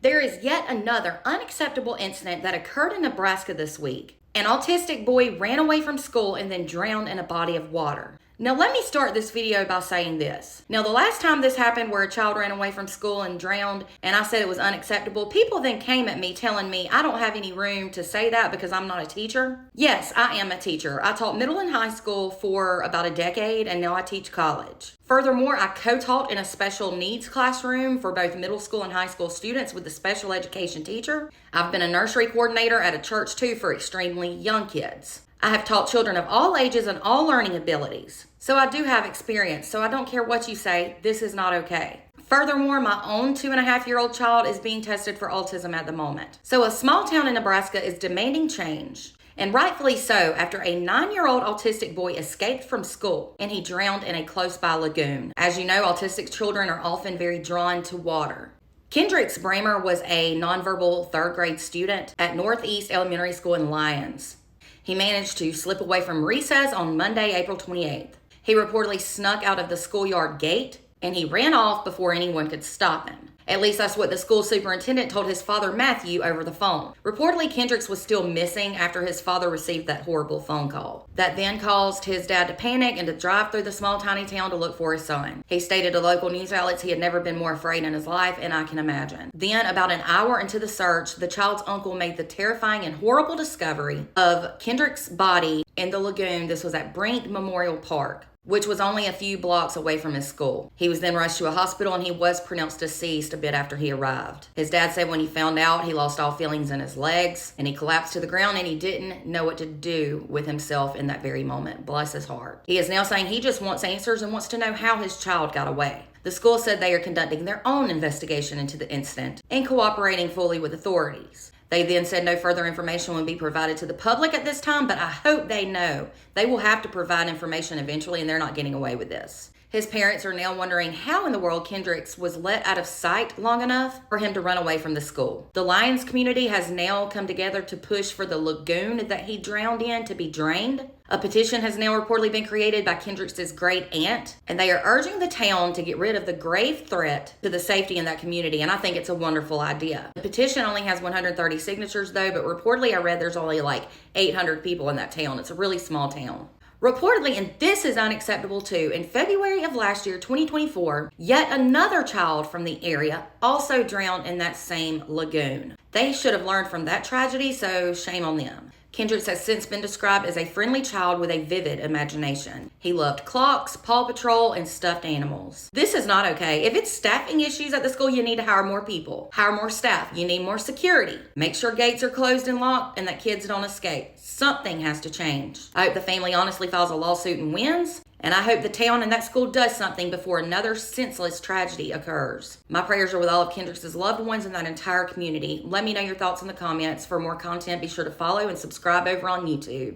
There is yet another unacceptable incident that occurred in Nebraska this week. An autistic boy ran away from school and then drowned in a body of water. Now let me start this video by saying this. Now the last time this happened where a child ran away from school and drowned and I said it was unacceptable, people then came at me telling me I don't have any room to say that because I'm not a teacher. Yes, I am a teacher. I taught middle and high school for about a decade and now I teach college. Furthermore, I co-taught in a special needs classroom for both middle school and high school students with a special education teacher. I've been a nursery coordinator at a church too for extremely young kids. I have taught children of all ages and all learning abilities. So I do have experience, so I don't care what you say, this is not okay. Furthermore, my own 2.5-year-old child is being tested for autism at the moment. So a small town in Nebraska is demanding change, and rightfully so, after a 9-year-old autistic boy escaped from school and he drowned in a close-by lagoon. As you know, autistic children are often very drawn to water. Kendrix Bramer was a nonverbal 3rd grade student at Northeast Elementary School in Lyons. He managed to slip away from recess on Monday, April 28th. He reportedly snuck out of the schoolyard gate and he ran off before anyone could stop him. At least that's what the school superintendent told his father Matthew over the phone. Reportedly, Kendrix was still missing after his father received that horrible phone call. That then caused his dad to panic and to drive through the small tiny town to look for his son. He stated to local news outlets he had never been more afraid in his life, and I can imagine. Then, about an hour into the search, the child's uncle made the terrifying and horrible discovery of Kendrick's body in the lagoon. This was at Brink Memorial Park, which was only a few blocks away from his school. He was then rushed to a hospital and he was pronounced deceased a bit after he arrived. His dad said when he found out, he lost all feelings in his legs and he collapsed to the ground and he didn't know what to do with himself in that very moment. Bless his heart. He is now saying he just wants answers and wants to know how his child got away. The school said they are conducting their own investigation into the incident and cooperating fully with authorities. They then said no further information will be provided to the public at this time, but I hope they know they will have to provide information eventually and they're not getting away with this. His parents are now wondering how in the world Kendrix was let out of sight long enough for him to run away from the school. The Lyons community has now come together to push for the lagoon that he drowned in to be drained. A petition has now reportedly been created by Kendrix's great aunt, and they are urging the town to get rid of the grave threat to the safety in that community, and I think it's a wonderful idea. The petition only has 130 signatures though, but reportedly I read there's only like 800 people in that town. It's a really small town. Reportedly, and this is unacceptable too, in February of last year, 2024, yet another child from the area also drowned in that same lagoon. They should have learned from that tragedy, so shame on them. Kendrix has since been described as a friendly child with a vivid imagination. He loved clocks, Paw Patrol, and stuffed animals. This is not okay. If it's staffing issues at the school, you need to hire more people. Hire more staff. You need more security. Make sure gates are closed and locked and that kids don't escape. Something has to change. I hope the family honestly files a lawsuit and wins. And I hope the town and that school does something before another senseless tragedy occurs. My prayers are with all of Kendrix's loved ones and that entire community. Let me know your thoughts in the comments. For more content, be sure to follow and subscribe over on YouTube.